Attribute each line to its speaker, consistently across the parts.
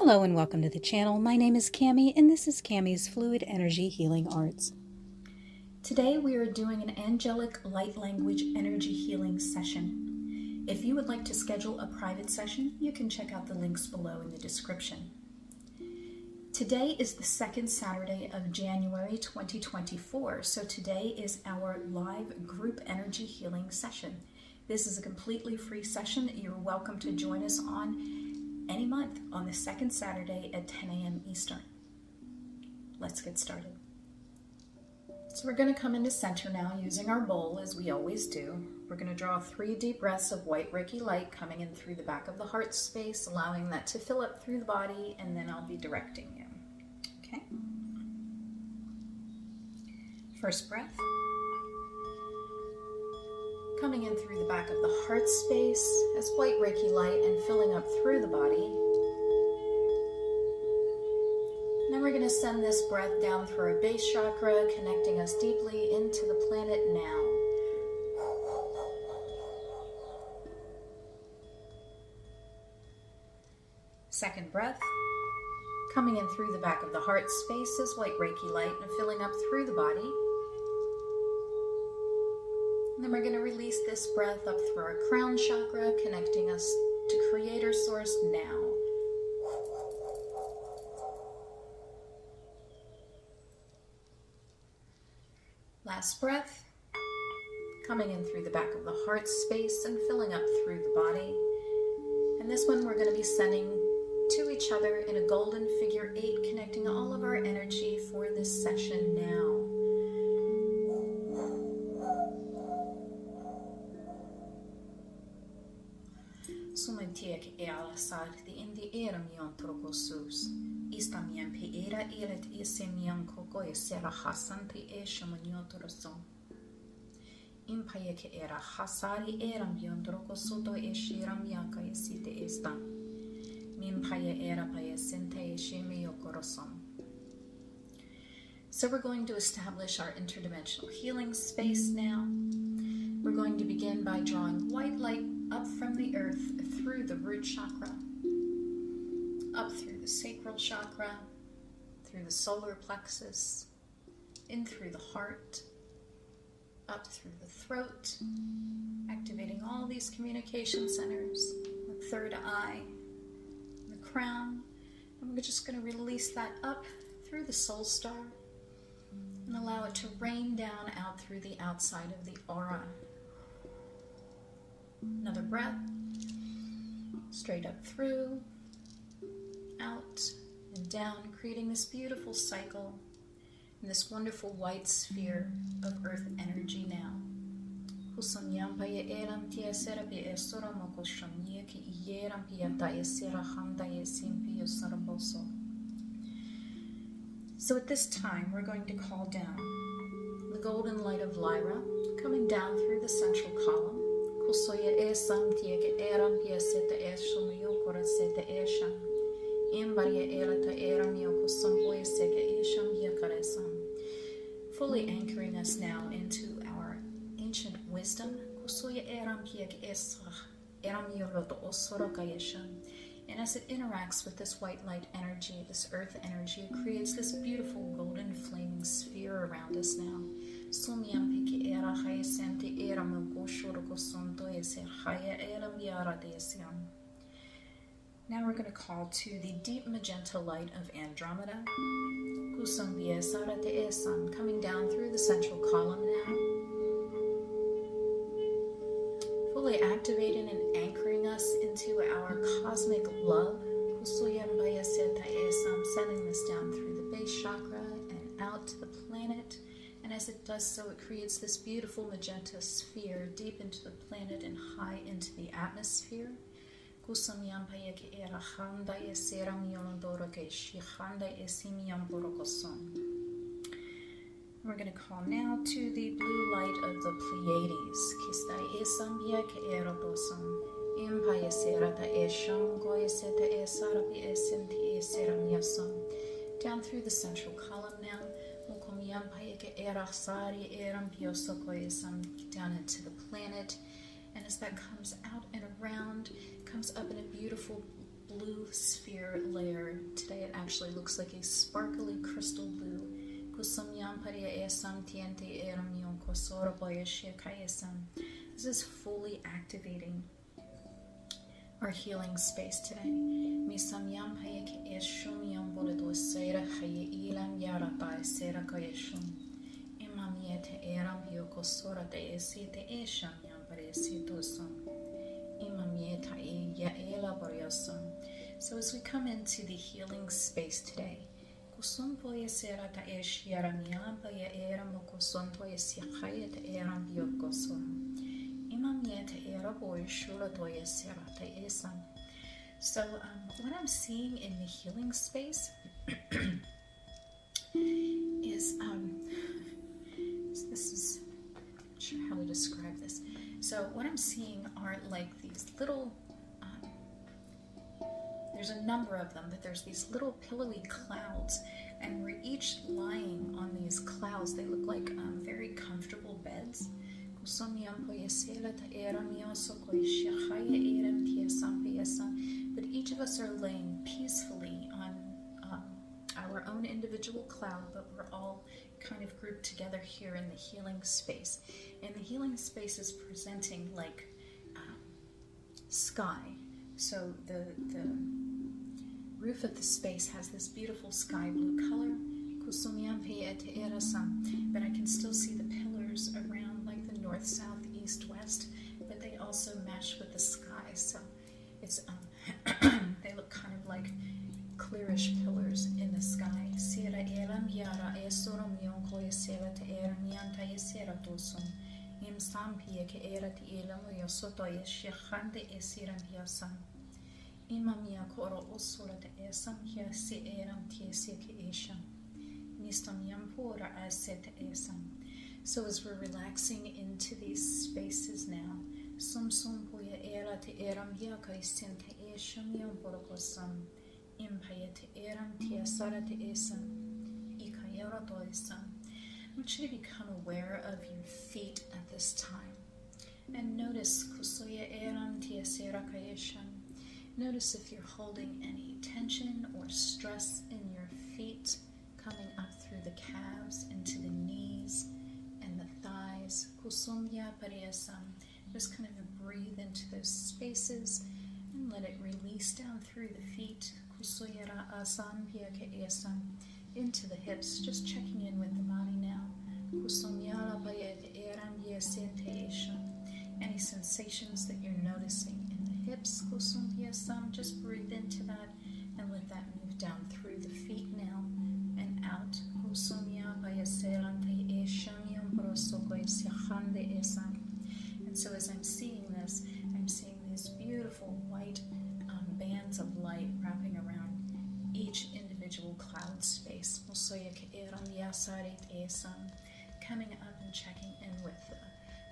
Speaker 1: Hello and welcome to the channel. My name is Cami and this is Cami's Fluid Energy Healing Arts. Today we are doing an angelic light language energy healing session. If you would like to schedule a private session, you can check out the links below in the description. Today is the second Saturday of January 2024, so today is our live group energy healing session. This is a completely free session. You're welcome to join us on any month on the second Saturday at 10 a.m. Eastern. Let's get started. So we're going to come into center now using our bowl as we always do. We're going to draw 3 deep breaths of white Reiki light coming in through the back of the heart space, allowing that to fill up through the body, and then I'll be directing you. Okay? First breath. Coming in through the back of the heart space as white Reiki light and filling up through the body. And then we're going to send this breath down through our base chakra, connecting us deeply into the planet now. Second breath. Coming in through the back of the heart space as white Reiki light and filling up through the body. And then we're going to release this breath up through our crown chakra, connecting us to Creator Source now. Last breath, coming in through the back of the heart space and filling up through the body. And this one we're going to be sending to each other in a golden figure 8, connecting all of our energy for this session now. Sumantiek ela sad the in the eramion trokosus. Istamian peera elet isemian koko esera hasanti eshamaniotorosum. Impayeke era hasari eramion trokosuto eshiram yanka esite estan. Mimpaya era payasente eshemiokorosum. So we're going to establish our interdimensional healing space now. We're going to begin by drawing white light up from the earth through the root chakra, up through the sacral chakra, through the solar plexus, in through the heart, up through the throat, activating all these communication centers, the third eye, the crown, and we're just going to release that up through the soul star and allow it to rain down out through the outside of the aura. Another breath, straight up through, out and down, creating this beautiful cycle in this wonderful white sphere of earth energy now. So at this time, we're going to call down the golden light of Lyra, coming down through the central column. Kusoya esam tieke eram piaseta eshum yokoraseta esham. Imbaria elata eram yokosom oeseke esham yakaresam. Fully anchoring us now into our ancient wisdom. Kusoya eram piek esach. Eram yoroto osoroka esham. And as it interacts with this white light energy, this earth energy, it creates this beautiful golden flaming sphere around us now. Now we're going to call to the deep magenta light of Andromeda, coming down through the central column now, fully activating and anchoring us into our cosmic love, sending this down through the base chakra and out to the planet. And as it does so, it creates this beautiful magenta sphere deep into the planet and high into the atmosphere. We're going to call now to the blue light of the Pleiades. Down through the central column now. Down into the planet, and as that comes out and around, comes up in a beautiful blue sphere layer actually looks like a sparkly crystal blue. This is fully activating our healing space today. So as we come into the healing space today, so what I'm seeing in the healing space is this is, I'm not sure how to describe this. So what I'm seeing are like these little there's a number of them, but there's these little pillowy clouds, and we're each lying on these clouds. They look like very comfortable beds. But each of us are laying peacefully on our own individual cloud, but we're all kind of grouped together here in the healing space. And the healing space is presenting like sky. So the roof of the space has this beautiful sky blue color, but I can still see the pillars around like the north, south, east, west, but they also match with the sky. So it's they look kind of like clearish pillars in the sky. So as we're relaxing into these spaces now, I want you to become aware of your feet at this time. And notice Notice if you're holding any tension or stress in your feet, coming up through the calves, into the knees and the thighs. Just kind of breathe into those spaces and let it release down through the feet. Into the hips, just checking in with the body now. Any sensations that you're noticing in the hips, just breathe into that and let that move down through the feet now and out. And so as I'm seeing this, I'm seeing these beautiful white bands of light wrapping around each individual cloud space. Coming up and checking in with the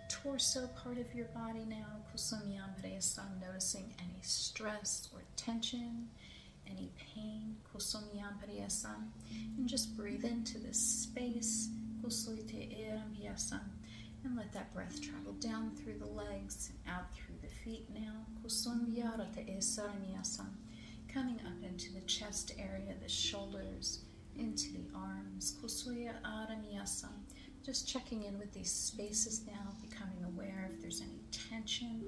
Speaker 1: torso part of your body now. Noticing any stress or tension, any pain. And just breathe into this space. And let that breath travel down through the legs and out through the feet now. Coming up into the chest area, the shoulders, into the arms. Just checking in with these spaces now, becoming aware if there's any tension,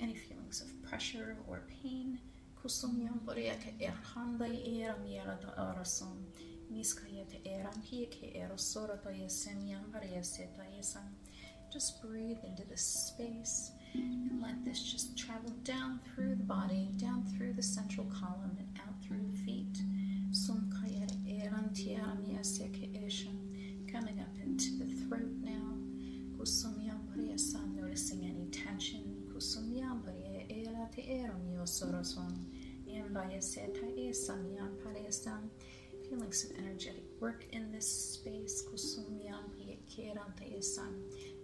Speaker 1: any feelings of pressure or pain. Just breathe into this space and let this just travel down through the body, down through the central column and out through the feet. Coming up into the throat now. Noticing any tension. Feeling some energetic work in this space.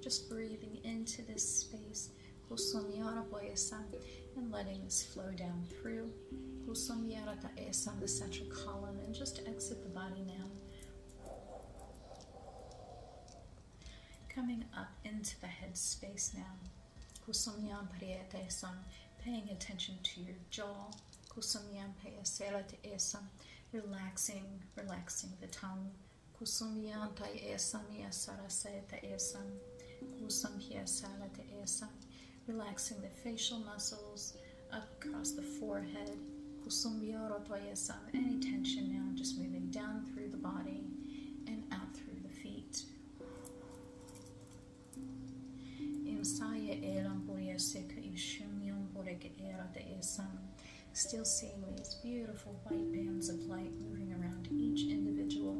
Speaker 1: Just breathing into this space and letting this flow down through the central column, and just exit the body now. Coming up into the head space now. Paying attention to your jaw, Kusumyam payasera te esam. Relaxing the tongue. Kusumyam ta esam yasarase te esam. Kusum hiasala te esam. Relaxing the facial muscles up across the forehead. Kusumyoro to esam. Any tension now just moving down through the body and out through the feet. Still seeing these beautiful white bands of light moving around each individual.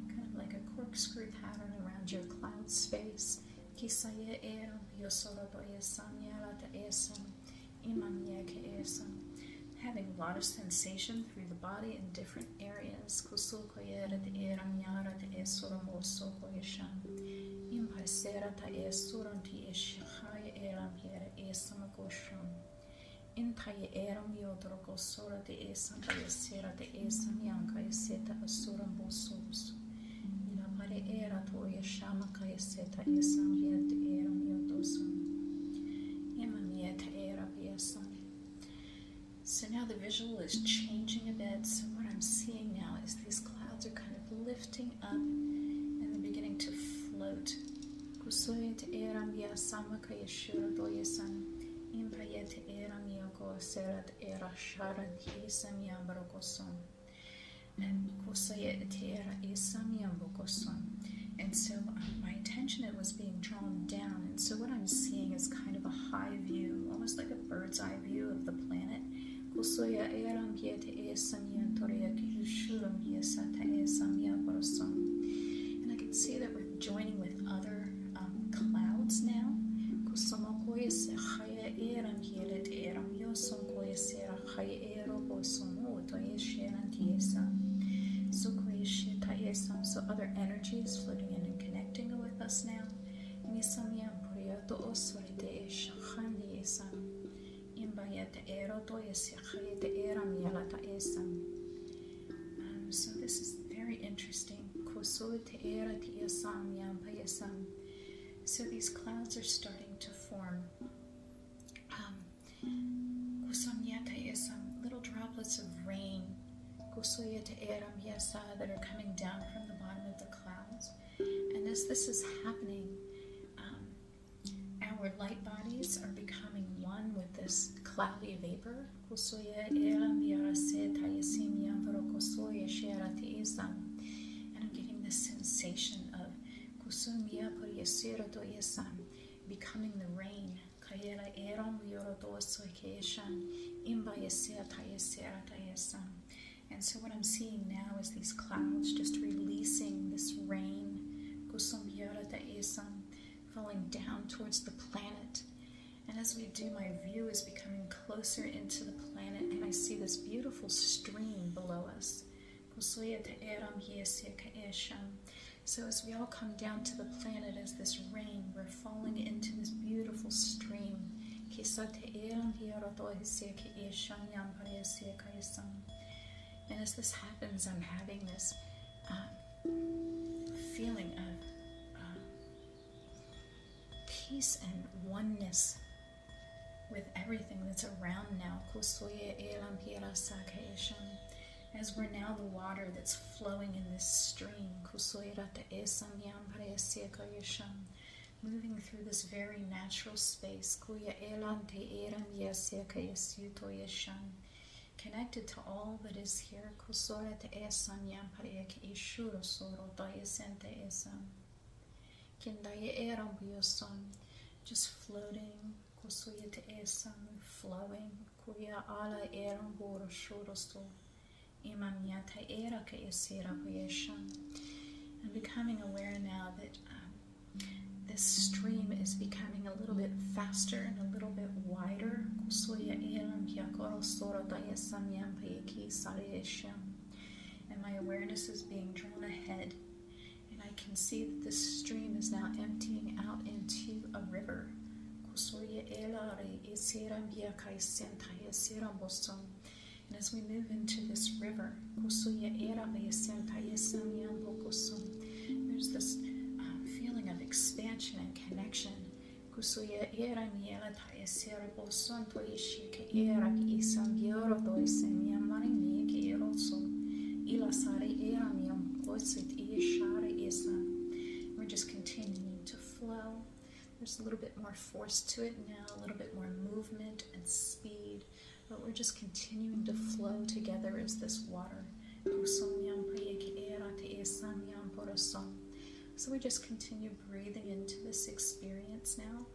Speaker 1: Kind of like a corkscrew pattern around your cloud space. Having a lot of sensation through the body in different areas. So now the visual is changing a bit. So what I'm seeing now is these clouds are kind of lifting up and they're beginning to float. And so my attention, it was being drawn down. And so what I'm seeing is kind of a high view, almost like a bird's eye view of the planet. And I can see that we're joining with other clouds now. So other energies floating in and connecting with us now. So this is very interesting. So these clouds are starting to form little droplets of rain that are coming down from the bottom of the clouds. And as this is happening, our light bodies are becoming one with this cloudy vapor. And I'm getting this sensation of becoming the rain. And so what I'm seeing now is these clouds just releasing this rain, falling down towards the planet. And as we do, my view is becoming closer into the planet, and I see this beautiful stream below us. So as we all come down to the planet as this rain, we're falling into this beautiful stream. And as this happens, I'm having this feeling of peace and oneness with everything that's around now. As we're now the water that's flowing in this stream, moving through this very natural space, connected to all that is here. Just floating, flowing. I'm becoming aware now that this stream is becoming a little bit faster and a little bit wider. And my awareness is being drawn ahead. And I can see that this stream is now emptying out into a river. And as we move into this river, there's this feeling of expansion and connection. Kusuya era miela ta esera boson to ishi ke era ki isam gioro do isem yamari mi ke eroso ila sare era miam osit ishare isam. We're just continuing to flow. There's a little bit more force to it now, a little bit more movement and speed, but we're just continuing to flow together as this water. So we just continue breathing into this experience now.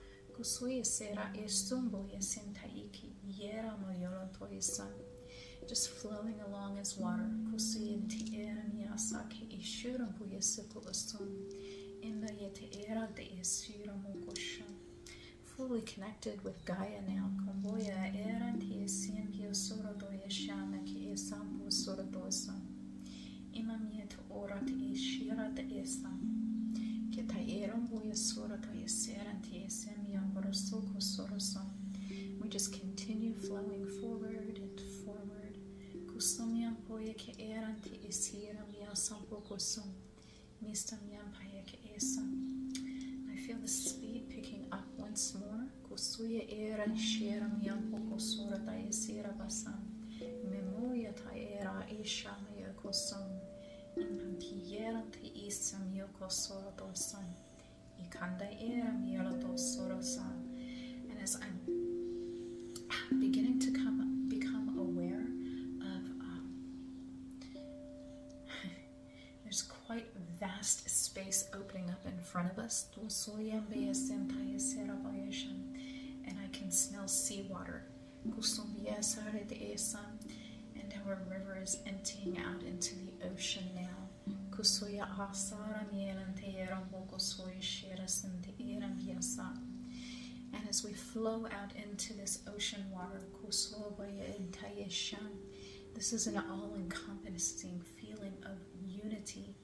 Speaker 1: Just flowing along as water. Fully connected with Gaia now. We just continue flowing forward and forward. I feel the speed picking up once more. Memoria taera isha kosum. Impantierante isam yokosoro dosan. Ikanda era miela dosorosan. And as I'm beginning to become aware of there's quite vast space opening up in front of us. And I can smell seawater. And our river is emptying out into the ocean now. And as we flow out into this ocean water, this is an all-encompassing feeling of unity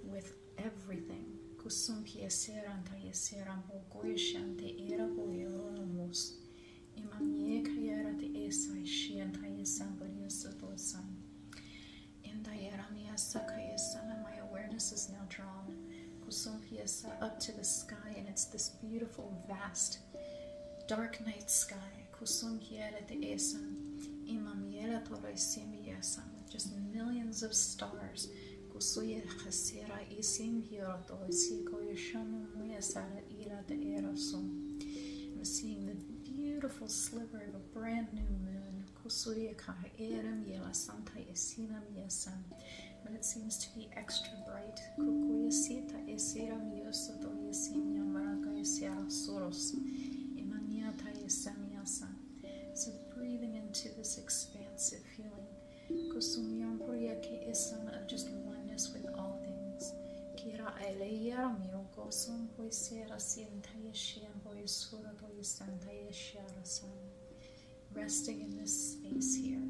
Speaker 1: with everything. My awareness is now drawn up to the sky, and it's this beautiful, vast, dark night sky. With just millions of stars. I'm seeing the beautiful sliver of a brand new moon. But it seems to be extra bright. So breathing into this expansive feeling of just oneness with all things. Resting in this space here.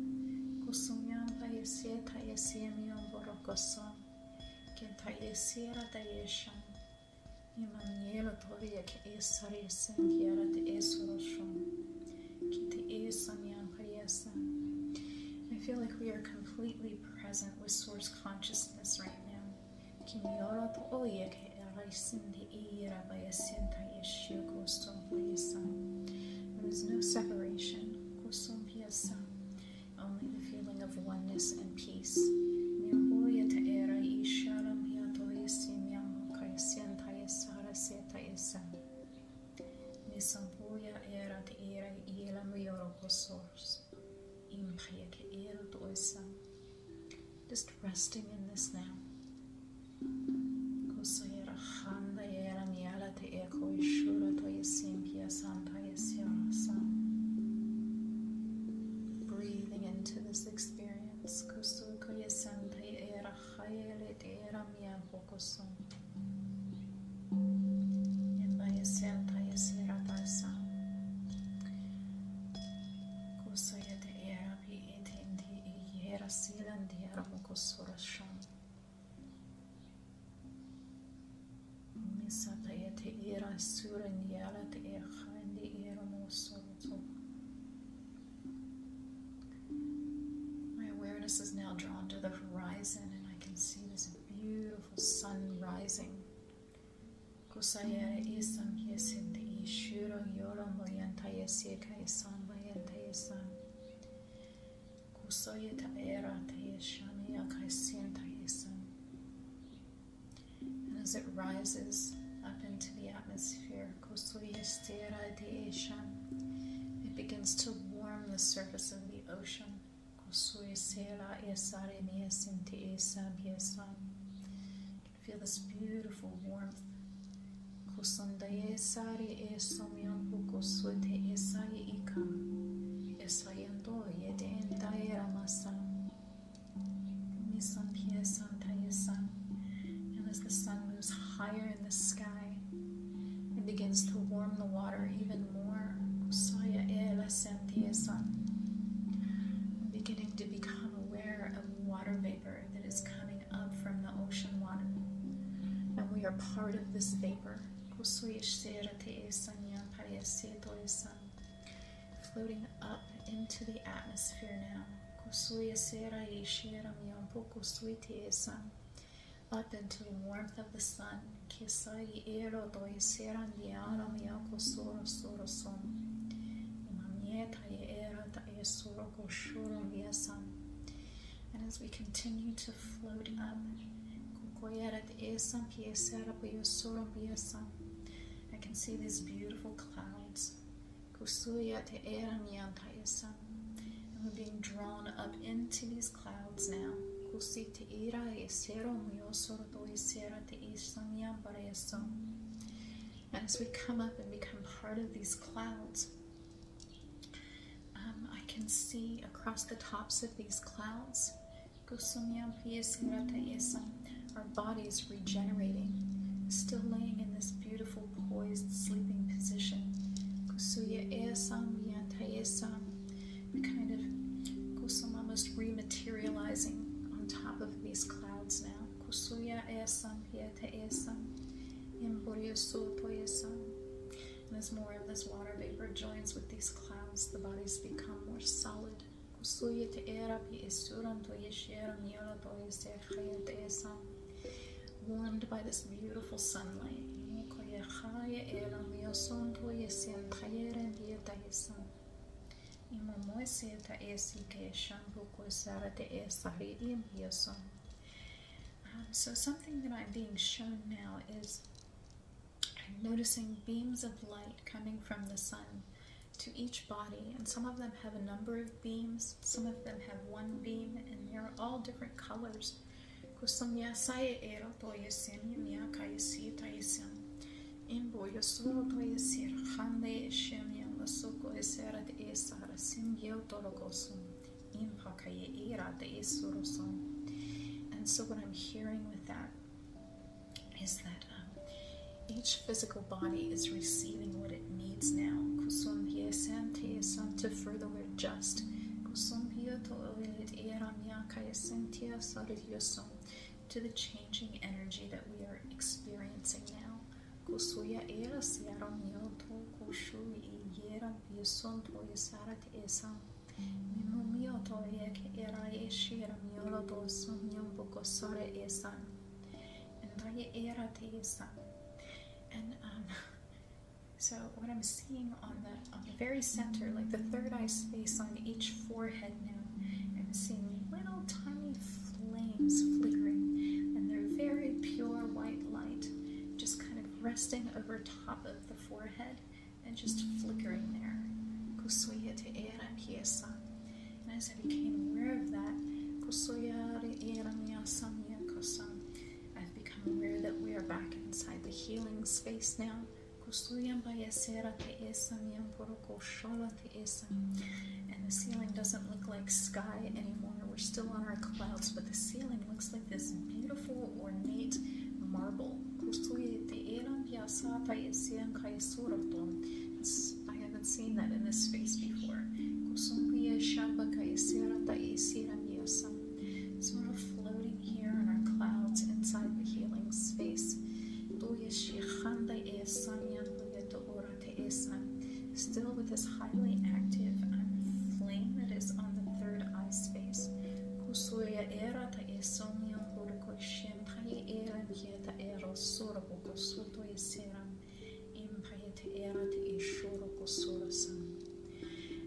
Speaker 1: I feel like we are completely present with Source Consciousness right now. There is no separation, only the feeling of oneness and peace. Just resting in this now. Breathing into this experience. My awareness is now drawn to the horizon, and I can see this beautiful sun rising. Yeshuro yoro moyantaya sekaya san bayantaya san. Kusoya taera taya shamia kaisentaya san. And as it rises up into the atmosphere, kusoya stera de shan, it begins to warm the surface of the ocean. Kusoya sera esare niasinte esabia san. Feel this beautiful warmth. Kusandaye sari esomyon pukusute esaye ikam. Esayando yeden daera masam. Nisan piesan tayesan. And as the sun moves higher in the sky, it begins to warm the water even more. Kusaya ela sentiesan. Beginning to become aware of water vapor that is coming up from the ocean water. And we are part of this vapor. Floating up into the atmosphere now. Up into the warmth of the sun. And as we continue to float up, I can see these beautiful clouds. And we're being drawn up into these clouds now. And as we come up and become part of these clouds, I can see across the tops of these clouds our bodies regenerating, still laying in this beautiful poised sleeping position. We kind of almost rematerializing on top of these clouds now. And as more of this water vapor joins with these clouds, the bodies become more solid. Warmed by this beautiful sunlight. So something that I'm being shown now is I'm noticing beams of light coming from the sun to each body, and some of them have a number of beams, some of them have one beam, and they're all different colors. And so what I'm hearing with that is that each physical body is receiving what it needs now to further adjust to the changing energy that we are experiencing now. And so what I'm seeing on the very center, like the third eye space on each forehead now, I'm seeing little tiny flames flickering, and they're very pure white light, just kind of resting over top of the forehead and just flickering there. And as I became aware of that, I've become aware that we are back inside the healing space now. And the ceiling doesn't look like sky anymore. We're still on our clouds, but the ceiling looks like this beautiful, ornate marble. I haven't seen that in this space before. So we're floating here in our clouds inside the healing space. Still with this highly active flame that is on the third eye space.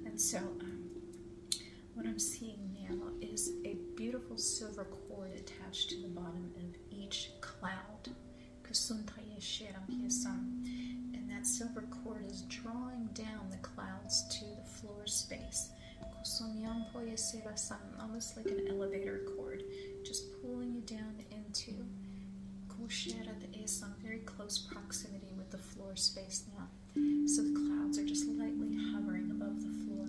Speaker 1: And so what I'm seeing now is a beautiful silver cord attached to the bottom of each cloud. And that silver cord is drawing down the clouds to the floor space. Almost like an elevator cord, just pulling you down into very close proximity with the floor space now. So the clouds are just lightly hovering above the floor.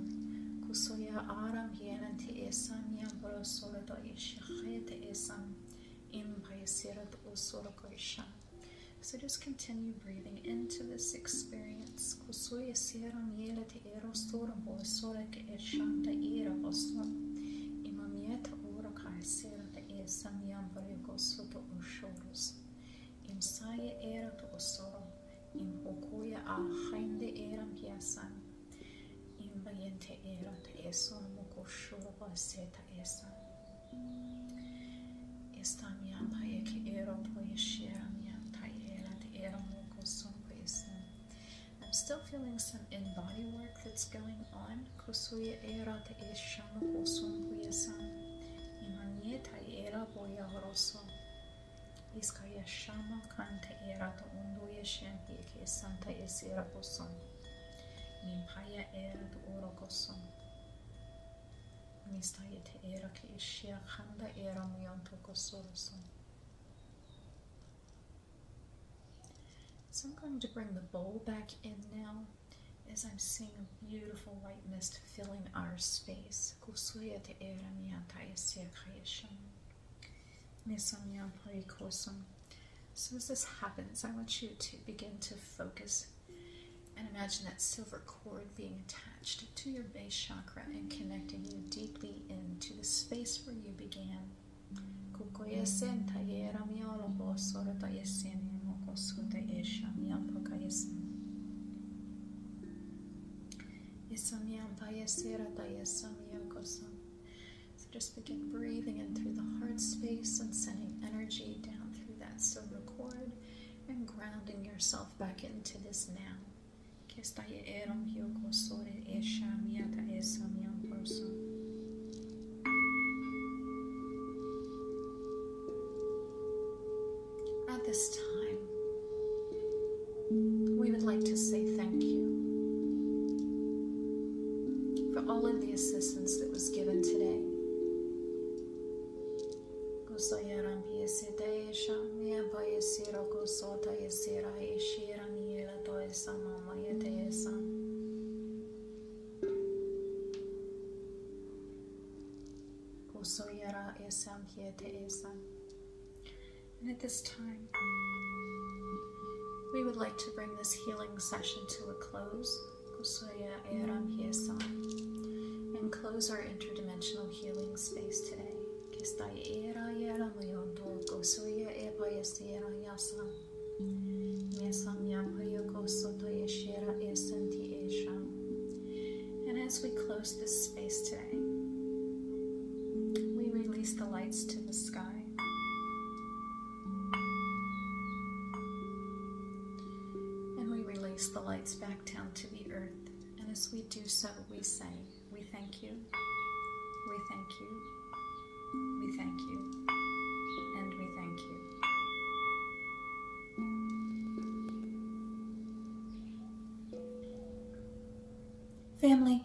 Speaker 1: So just continue breathing into this experience. I'm still feeling some in-body work that's going on. So I'm going to bring the bowl back in now as I'm seeing a beautiful white mist filling our space. So as this happens, I want you to begin to focus and imagine that silver cord being attached to your base chakra and connecting you deeply into the space where you began. So just begin breathing in through the heart space and sending energy down through that silver cord and grounding yourself back into this now. At this time, we would like to say thank you for all of the assistance that was given today. And at this time, we would like to bring this healing session to a close. And close our interdimensional healing space today. And as we close this space today, we release the lights to the sky. And we release the lights back down to the earth. And as we do so, we say, we thank you, we thank you, we thank you, and we thank you. Family,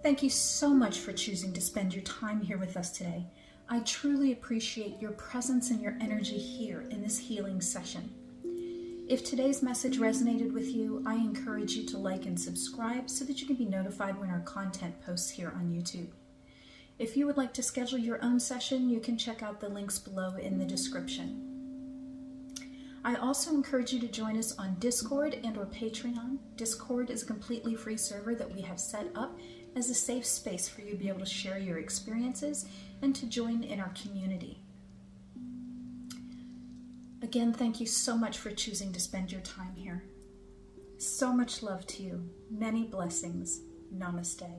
Speaker 1: thank you so much for choosing to spend your time here with us today. I truly appreciate your presence and your energy here in this healing session. If today's message resonated with you, I encourage you to like and subscribe so that you can be notified when our content posts here on YouTube. If you would like to schedule your own session, you can check out the links below in the description. I also encourage you to join us on Discord and or Patreon. Discord is a completely free server that we have set up as a safe space for you to be able to share your experiences and to join in our community. Again, thank you so much for choosing to spend your time here. So much love to you. Many blessings. Namaste.